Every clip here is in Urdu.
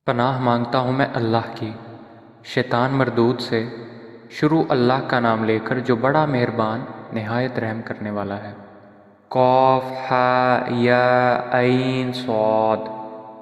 پناہ مانگتا ہوں میں اللہ کی شیطان مردود سے۔ شروع اللہ کا نام لے کر جو بڑا مہربان نہایت رحم کرنے والا ہے۔ قاف ہا یا عین صاد۔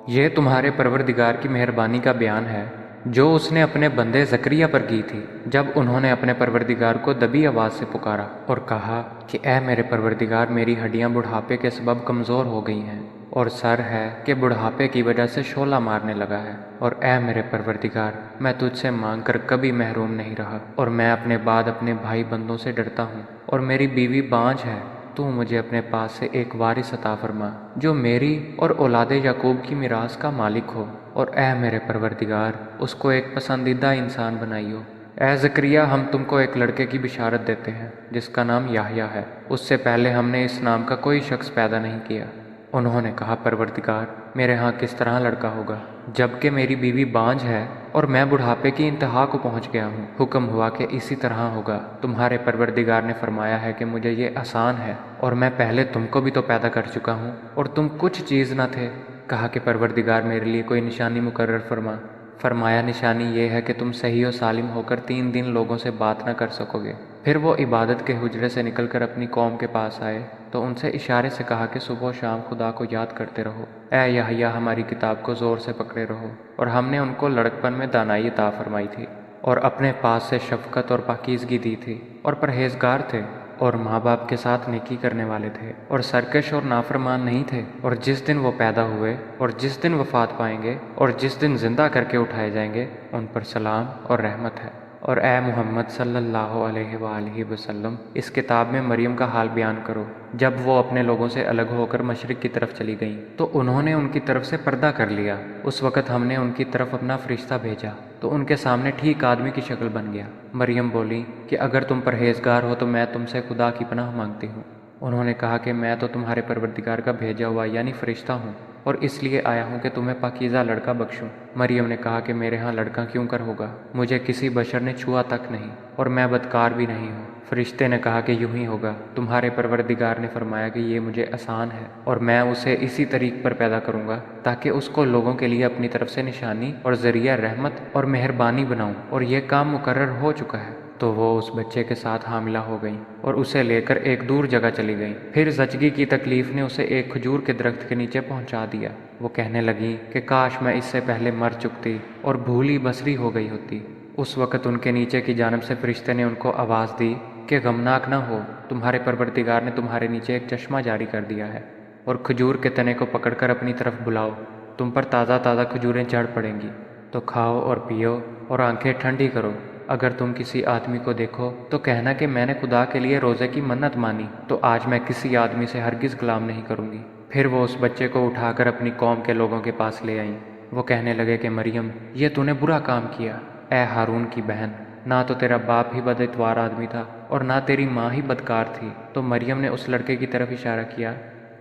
یہ تمہارے پروردگار کی مہربانی کا بیان ہے جو اس نے اپنے بندے زکریا پر کی تھی جب انہوں نے اپنے پروردگار کو دبی آواز سے پکارا اور کہا کہ اے میرے پروردگار، میری ہڈیاں بڑھاپے کے سبب کمزور ہو گئی ہیں اور سر ہے کہ بڑھاپے کی وجہ سے شعلہ مارنے لگا ہے، اور اے میرے پروردگار، میں تجھ سے مانگ کر کبھی محروم نہیں رہا، اور میں اپنے بعد اپنے بھائی بندوں سے ڈرتا ہوں، اور میری بیوی بانجھ ہے۔ تو مجھے اپنے پاس سے ایک وارث عطا فرما جو میری اور اولاد یعقوب کی میراث کا مالک ہو، اور اے میرے پروردگار، اس کو ایک پسندیدہ انسان بنائیو۔ اے زکریا، ہم تم کو ایک لڑکے کی بشارت دیتے ہیں جس کا نام یحییٰ ہے۔ اس سے پہلے ہم نے اس نام کا کوئی شخص پیدا نہیں کیا۔ انہوں نے کہا، پروردگار، میرے ہاں کس طرح لڑکا ہوگا جبکہ میری بیوی بانجھ ہے اور میں بڑھاپے کی انتہا کو پہنچ گیا ہوں؟ حکم ہوا کہ اسی طرح ہوگا۔ تمہارے پروردگار نے فرمایا ہے کہ مجھے یہ آسان ہے، اور میں پہلے تم کو بھی تو پیدا کر چکا ہوں اور تم کچھ چیز نہ تھے۔ کہا کہ پروردگار، میرے لیے کوئی نشانی مقرر فرما۔ فرمایا، نشانی یہ ہے کہ تم صحیح و سالم ہو کر 3 دن لوگوں سے بات نہ کر سکو گے۔ پھر وہ عبادت کے حجرے سے نکل کر اپنی قوم کے پاس آئے تو ان سے اشارے سے کہا کہ صبح و شام خدا کو یاد کرتے رہو۔ اے یحییٰ، ہماری کتاب کو زور سے پکڑے رہو، اور ہم نے ان کو لڑکپن میں دانائی عطا فرمائی تھی، اور اپنے پاس سے شفقت اور پاکیزگی دی تھی، اور پرہیزگار تھے، اور ماں باپ کے ساتھ نیکی کرنے والے تھے، اور سرکش اور نافرمان نہیں تھے۔ اور جس دن وہ پیدا ہوئے اور جس دن وفات پائیں گے اور جس دن زندہ کر کے اٹھائے جائیں گے، ان پر سلام اور رحمت ہے۔ اور اے محمد صلی اللہ علیہ وآلہ وسلم، اس کتاب میں مریم کا حال بیان کرو۔ جب وہ اپنے لوگوں سے الگ ہو کر مشرق کی طرف چلی گئیں تو انہوں نے ان کی طرف سے پردہ کر لیا۔ اس وقت ہم نے ان کی طرف اپنا فرشتہ بھیجا تو ان کے سامنے ٹھیک آدمی کی شکل بن گیا۔ مریم بولی کہ اگر تم پرہیزگار ہو تو میں تم سے خدا کی پناہ مانگتی ہوں۔ انہوں نے کہا کہ میں تو تمہارے پروردگار کا بھیجا ہوا یعنی فرشتہ ہوں، اور اس لیے آیا ہوں کہ تمہیں پاکیزہ لڑکا بخشوں۔ مریم نے کہا کہ میرے ہاں لڑکا کیوں کر ہوگا؟ مجھے کسی بشر نے چھوا تک نہیں، اور میں بدکار بھی نہیں ہوں۔ فرشتے نے کہا کہ یوں ہی ہوگا، تمہارے پروردگار نے فرمایا کہ یہ مجھے آسان ہے، اور میں اسے اسی طریق پر پیدا کروں گا تاکہ اس کو لوگوں کے لیے اپنی طرف سے نشانی اور ذریعہ رحمت اور مہربانی بناؤں، اور یہ کام مقرر ہو چکا ہے۔ تو وہ اس بچے کے ساتھ حاملہ ہو گئیں اور اسے لے کر ایک دور جگہ چلی گئیں۔ پھر زچگی کی تکلیف نے اسے ایک کھجور کے درخت کے نیچے پہنچا دیا۔ وہ کہنے لگیں کہ کاش میں اس سے پہلے مر چکتی اور بھولی بصری ہو گئی ہوتی۔ اس وقت ان کے نیچے کی جانب سے فرشتے نے ان کو آواز دی کہ غمناک نہ ہو، تمہارے پروردگار نے تمہارے نیچے ایک چشمہ جاری کر دیا ہے، اور کھجور کے تنے کو پکڑ کر اپنی طرف بلاؤ، تم پر تازہ تازہ کھجوریں جھڑ پڑیں گی، تو کھاؤ اور پیو اور آنکھیں ٹھنڈی کرو۔ اگر تم کسی آدمی کو دیکھو تو کہنا کہ میں نے خدا کے لیے روزے کی منت مانی، تو آج میں کسی آدمی سے ہرگز کلام نہیں کروں گی۔ پھر وہ اس بچے کو اٹھا کر اپنی قوم کے لوگوں کے پاس لے آئیں۔ وہ کہنے لگے کہ مریم، یہ تو نے برا کام کیا۔ اے ہارون کی بہن، نہ تو تیرا باپ ہی بد اتوار آدمی تھا اور نہ تیری ماں ہی بدکار تھی۔ تو مریم نے اس لڑکے کی طرف اشارہ کیا۔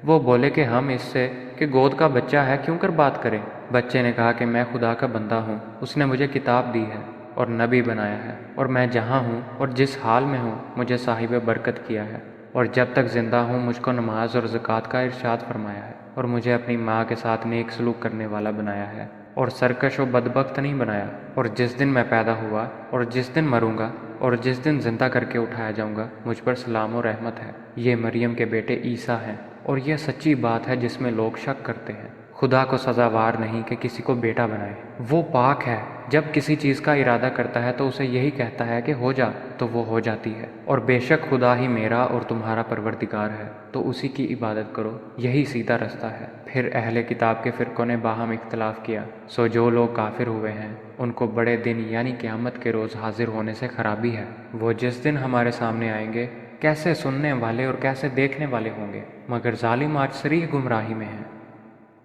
وہ بولے کہ ہم اس سے کہ گود کا بچہ ہے کیوں کر بات کریں؟ بچے نے کہا کہ میں خدا کا بندہ ہوں، اس نے مجھے کتاب دی ہے اور نبی بنایا ہے، اور میں جہاں ہوں اور جس حال میں ہوں مجھے صاحب برکت کیا ہے، اور جب تک زندہ ہوں مجھ کو نماز اور زکوٰۃ کا ارشاد فرمایا ہے، اور مجھے اپنی ماں کے ساتھ نیک سلوک کرنے والا بنایا ہے، اور سرکش و بدبخت نہیں بنایا۔ اور جس دن میں پیدا ہوا اور جس دن مروں گا اور جس دن زندہ کر کے اٹھایا جاؤں گا، مجھ پر سلام و رحمت ہے۔ یہ مریم کے بیٹے عیسیٰ ہیں، اور یہ سچی بات ہے جس میں لوگ شک کرتے ہیں۔ خدا کو سزاوار نہیں کہ کسی کو بیٹا بنائے۔ وہ پاک ہے، جب کسی چیز کا ارادہ کرتا ہے تو اسے یہی کہتا ہے کہ ہو جا، تو وہ ہو جاتی ہے۔ اور بے شک خدا ہی میرا اور تمہارا پروردگار ہے، تو اسی کی عبادت کرو، یہی سیدھا رستہ ہے۔ پھر اہل کتاب کے فرقوں نے باہم اختلاف کیا، سو جو لوگ کافر ہوئے ہیں ان کو بڑے دن یعنی قیامت کے روز حاضر ہونے سے خرابی ہے۔ وہ جس دن ہمارے سامنے آئیں گے کیسے سننے والے اور کیسے دیکھنے والے ہوں گے، مگر ظالم آج صریح گمراہی میں ہیں۔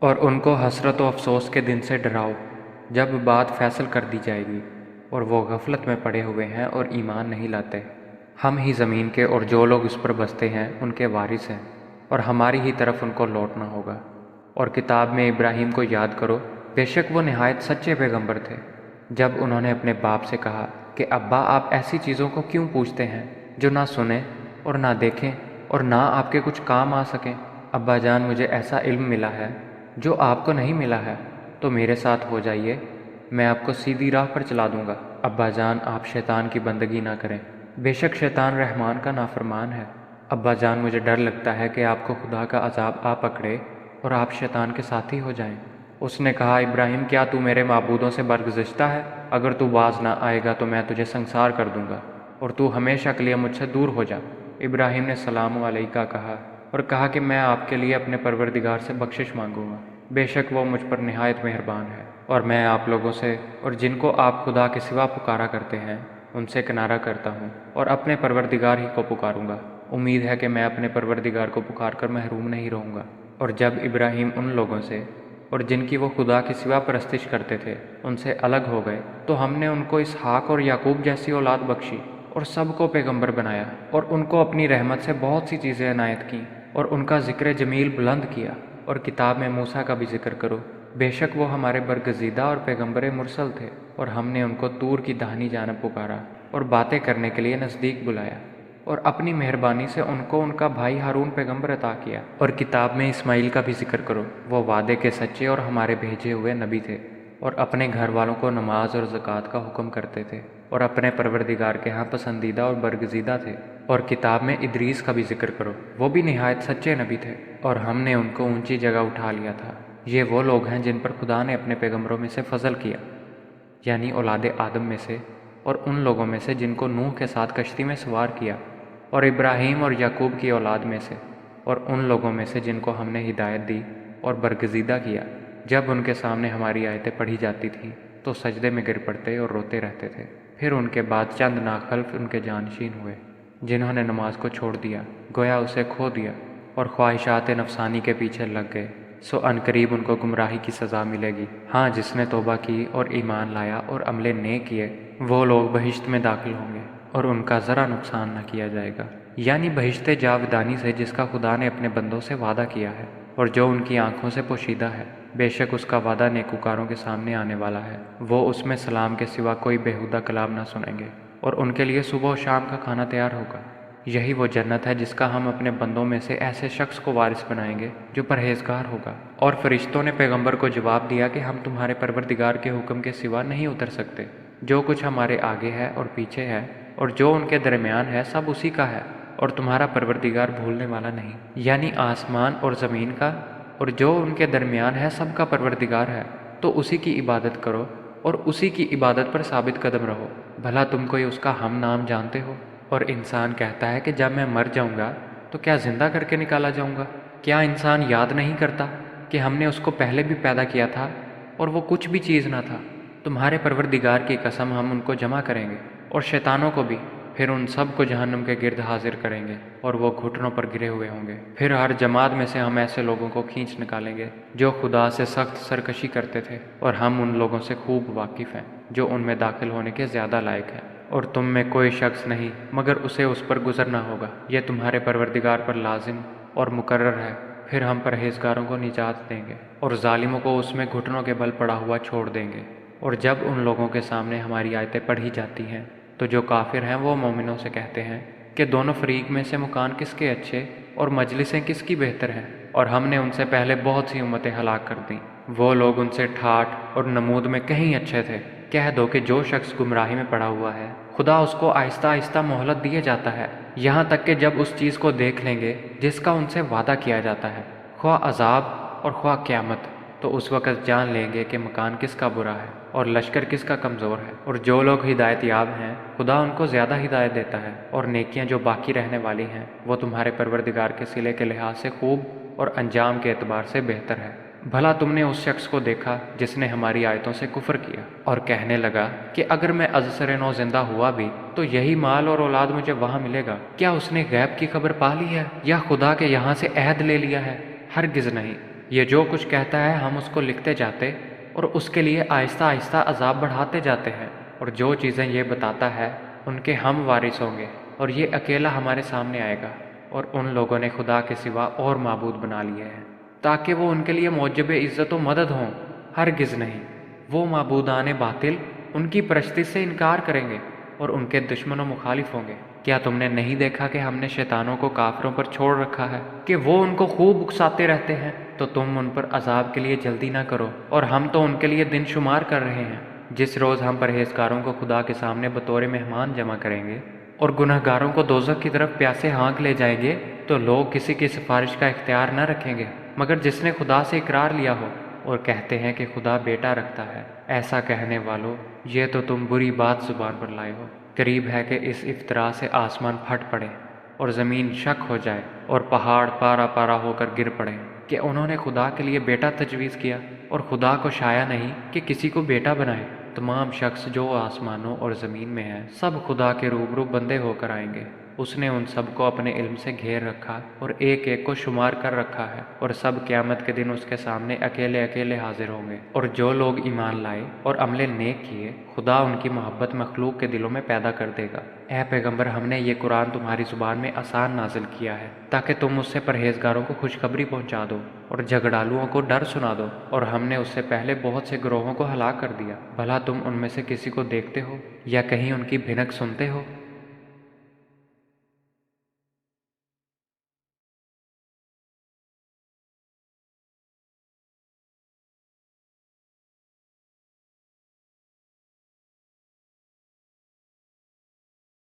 اور ان کو حسرت و افسوس کے دن سے ڈراؤ جب بات فیصل کر دی جائے گی، اور وہ غفلت میں پڑے ہوئے ہیں اور ایمان نہیں لاتے۔ ہم ہی زمین کے اور جو لوگ اس پر بستے ہیں ان کے وارث ہیں، اور ہماری ہی طرف ان کو لوٹنا ہوگا۔ اور کتاب میں ابراہیم کو یاد کرو، بے شک وہ نہایت سچے پیغمبر تھے۔ جب انہوں نے اپنے باپ سے کہا کہ ابا، آپ ایسی چیزوں کو کیوں پوچھتے ہیں جو نہ سنیں اور نہ دیکھیں اور نہ آپ کے کچھ کام آ سکیں؟ ابا جان، مجھے ایسا علم ملا ہے جو آپ کو نہیں ملا ہے، تو میرے ساتھ ہو جائیے، میں آپ کو سیدھی راہ پر چلا دوں گا۔ ابا جان، آپ شیطان کی بندگی نہ کریں، بے شک شیطان رحمان کا نافرمان ہے۔ ابا جان، مجھے ڈر لگتا ہے کہ آپ کو خدا کا عذاب آ پکڑے اور آپ شیطان کے ساتھی ہو جائیں۔ اس نے کہا، ابراہیم، کیا تو میرے معبودوں سے برگزشتہ ہے؟ اگر تو باز نہ آئے گا تو میں تجھے سنسار کر دوں گا اور تو ہمیشہ کے لیے مجھ سے دور ہو جا۔ ابراہیم نے سلام علیکہ کہا اور کہا کہ میں آپ کے لیے اپنے پروردگار سے بخشش مانگوں گا، بے شک وہ مجھ پر نہایت مہربان ہے، اور میں آپ لوگوں سے اور جن کو آپ خدا کے سوا پکارا کرتے ہیں ان سے کنارہ کرتا ہوں اور اپنے پروردگار ہی کو پکاروں گا۔ امید ہے کہ میں اپنے پروردگار کو پکار کر محروم نہیں رہوں گا۔ اور جب ابراہیم ان لوگوں سے اور جن کی وہ خدا کے سوا پرستش کرتے تھے ان سے الگ ہو گئے تو ہم نے ان کو اسحاق اور یعقوب جیسی اولاد بخشی اور سب کو پیغمبر بنایا، اور ان کو اپنی رحمت سے بہت سی چیزیں عنایت کیں اور ان کا ذکر جمیل بلند کیا۔ اور کتاب میں موسیٰ کا بھی ذکر کرو، بے شک وہ ہمارے برگزیدہ اور پیغمبر مرسل تھے، اور ہم نے ان کو طور کی داہنی جانب پکارا اور باتیں کرنے کے لیے نزدیک بلایا، اور اپنی مہربانی سے ان کو ان کا بھائی ہارون پیغمبر عطا کیا۔ اور کتاب میں اسماعیل کا بھی ذکر کرو، وہ وعدے کے سچے اور ہمارے بھیجے ہوئے نبی تھے، اور اپنے گھر والوں کو نماز اور زکوٰۃ کا حکم کرتے تھے، اور اپنے پروردگار کے ہاں پسندیدہ اور برگزیدہ تھے۔ اور کتاب میں ادریس کا بھی ذکر کرو، وہ بھی نہایت سچے نبی تھے، اور ہم نے ان کو اونچی جگہ اٹھا لیا تھا۔ یہ وہ لوگ ہیں جن پر خدا نے اپنے پیغمبروں میں سے فضل کیا، یعنی اولاد آدم میں سے، اور ان لوگوں میں سے جن کو نوح کے ساتھ کشتی میں سوار کیا، اور ابراہیم اور یعقوب کی اولاد میں سے، اور ان لوگوں میں سے جن کو ہم نے ہدایت دی اور برگزیدہ کیا۔ جب ان کے سامنے ہماری آیتیں پڑھی جاتی تھیں تو سجدے میں گر پڑتے اور روتے رہتے تھے۔ پھر ان کے بعد چند ناخلف ان کے جانشین ہوئے جنہوں نے نماز کو چھوڑ دیا، گویا اسے کھو دیا، اور خواہشات نفسانی کے پیچھے لگ گئے، سو عنقریب ان کو گمراہی کی سزا ملے گی۔ ہاں، جس نے توبہ کی اور ایمان لایا اور عمل نیک کیے، وہ لوگ بہشت میں داخل ہوں گے اور ان کا ذرا نقصان نہ کیا جائے گا، یعنی بہشت جاودانی سے جس کا خدا نے اپنے بندوں سے وعدہ کیا ہے اور جو ان کی آنکھوں سے پوشیدہ ہے۔ بے شک اس کا وعدہ نیکوکاروں کے سامنے آنے والا ہے، وہ اس میں سلام کے سوا کوئی بیہودہ کلام نہ سنیں گے، اور ان کے لیے صبح و شام کا کھانا تیار ہوگا۔ یہی وہ جنت ہے جس کا ہم اپنے بندوں میں سے ایسے شخص کو وارث بنائیں گے جو پرہیزگار ہوگا۔ اور فرشتوں نے پیغمبر کو جواب دیا کہ ہم تمہارے پروردگار کے حکم کے سوا نہیں اتر سکتے، جو کچھ ہمارے آگے ہے اور پیچھے ہے اور جو ان کے درمیان ہے سب اسی کا ہے، اور تمہارا پروردگار بھولنے والا نہیں، یعنی آسمان اور زمین کا اور جو ان کے درمیان ہے سب کا پروردگار ہے، تو اسی کی عبادت کرو اور اسی کی عبادت پر ثابت قدم رہو۔ بھلا تم کوئی اس کا ہم نام جانتے ہو؟ اور انسان کہتا ہے کہ جب میں مر جاؤں گا تو کیا زندہ کر کے نکالا جاؤں گا؟ کیا انسان یاد نہیں کرتا کہ ہم نے اس کو پہلے بھی پیدا کیا تھا اور وہ کچھ بھی چیز نہ تھا؟ تمہارے پروردگار کی قسم، ہم ان کو جمع کریں گے اور شیطانوں کو بھی، پھر ان سب کو جہنم کے گرد حاضر کریں گے اور وہ گھٹنوں پر گرے ہوئے ہوں گے۔ پھر ہر جماعت میں سے ہم ایسے لوگوں کو کھینچ نکالیں گے جو خدا سے سخت سرکشی کرتے تھے، اور ہم ان لوگوں سے خوب واقف ہیں جو ان میں داخل ہونے کے زیادہ لائق ہیں۔ اور تم میں کوئی شخص نہیں مگر اسے اس پر گزرنا ہوگا، یہ تمہارے پروردگار پر لازم اور مقرر ہے۔ پھر ہم پرہیزگاروں کو نجات دیں گے اور ظالموں کو اس میں گھٹنوں کے بل پڑا ہوا چھوڑ دیں گے۔ اور جب ان لوگوں کے سامنے ہماری آیتیں پڑھی جاتی ہیں تو جو کافر ہیں وہ مومنوں سے کہتے ہیں کہ دونوں فریق میں سے مکان کس کے اچھے اور مجلسیں کس کی بہتر ہیں، اور ہم نے ان سے پہلے بہت سی امتیں ہلاک کر دیں، وہ لوگ ان سے ٹھاٹھ اور نمود میں کہیں اچھے تھے۔ کہہ دو کہ جو شخص گمراہی میں پڑا ہوا ہے خدا اس کو آہستہ آہستہ مہلت دیے جاتا ہے، یہاں تک کہ جب اس چیز کو دیکھ لیں گے جس کا ان سے وعدہ کیا جاتا ہے، خواہ عذاب اور خواہ قیامت، تو اس وقت جان لیں گے کہ مکان کس کا برا ہے اور لشکر کس کا کمزور ہے۔ اور جو لوگ ہدایت یاب ہیں خدا ان کو زیادہ ہدایت دیتا ہے، اور نیکیاں جو باقی رہنے والی ہیں وہ تمہارے پروردگار کے صلے کے لحاظ سے خوب اور انجام کے اعتبار سے بہتر ہے۔ بھلا تم نے اس شخص کو دیکھا جس نے ہماری آیتوں سے کفر کیا اور کہنے لگا کہ اگر میں ازسر نو زندہ ہوا بھی تو یہی مال اور اولاد مجھے وہاں ملے گا؟ کیا اس نے غیب کی خبر پا لی ہے یا خدا کے یہاں سے عہد لے لیا ہے؟ ہرگز نہیں، یہ جو کچھ کہتا ہے ہم اس کو لکھتے جاتے اور اس کے لیے آہستہ آہستہ عذاب بڑھاتے جاتے ہیں، اور جو چیزیں یہ بتاتا ہے ان کے ہم وارث ہوں گے، اور یہ اکیلا ہمارے سامنے آئے گا۔ اور ان لوگوں نے خدا کے سوا اور معبود بنا لیے ہیں تاکہ وہ ان کے لیے موجب عزت و مدد ہوں، ہرگز نہیں، وہ معبودان باطل ان کی پرستی سے انکار کریں گے اور ان کے دشمن و مخالف ہوں گے۔ کیا تم نے نہیں دیکھا کہ ہم نے شیطانوں کو کافروں پر چھوڑ رکھا ہے کہ وہ ان کو خوب اکساتے رہتے ہیں؟ تو تم ان پر عذاب کے لیے جلدی نہ کرو، اور ہم تو ان کے لیے دن شمار کر رہے ہیں۔ جس روز ہم پرہیزگاروں کو خدا کے سامنے بطور مہمان جمع کریں گے اور گنہگاروں کو دوزخ کی طرف پیاسے ہانک لے جائیں گے، تو لوگ کسی کی سفارش کا اختیار نہ رکھیں گے مگر جس نے خدا سے اقرار لیا ہو، اور کہتے ہیں کہ خدا بیٹا رکھتا ہے۔ ایسا کہنے والو، یہ تو تم بری بات زبان پر لائے ہو۔ قریب ہے کہ اس افطرا سے آسمان پھٹ پڑے اور زمین شک ہو جائے اور پہاڑ پارا پارا ہو کر گر پڑے کہ انہوں نے خدا کے لیے بیٹا تجویز کیا، اور خدا کو شایع نہیں کہ کسی کو بیٹا بنائے۔ تمام شخص جو آسمانوں اور زمین میں ہیں سب خدا کے روبرو بندے ہو کر آئیں گے۔ اس نے ان سب کو اپنے علم سے گھیر رکھا اور ایک ایک کو شمار کر رکھا ہے، اور سب قیامت کے دن اس کے سامنے اکیلے اکیلے حاضر ہوں گے۔ اور جو لوگ ایمان لائے اور عمل نیک کیے، خدا ان کی محبت مخلوق کے دلوں میں پیدا کر دے گا۔ اے پیغمبر، ہم نے یہ قرآن تمہاری زبان میں آسان نازل کیا ہے تاکہ تم اس سے پرہیزگاروں کو خوشخبری پہنچا دو اور جھگڑالوؤں کو ڈر سنا دو، اور ہم نے اس سے پہلے بہت سے گروہوں کو ہلاک کر دیا۔ بھلا تم ان میں سے کسی کو دیکھتے ہو یا کہیں ان کی بھنک سنتے ہو؟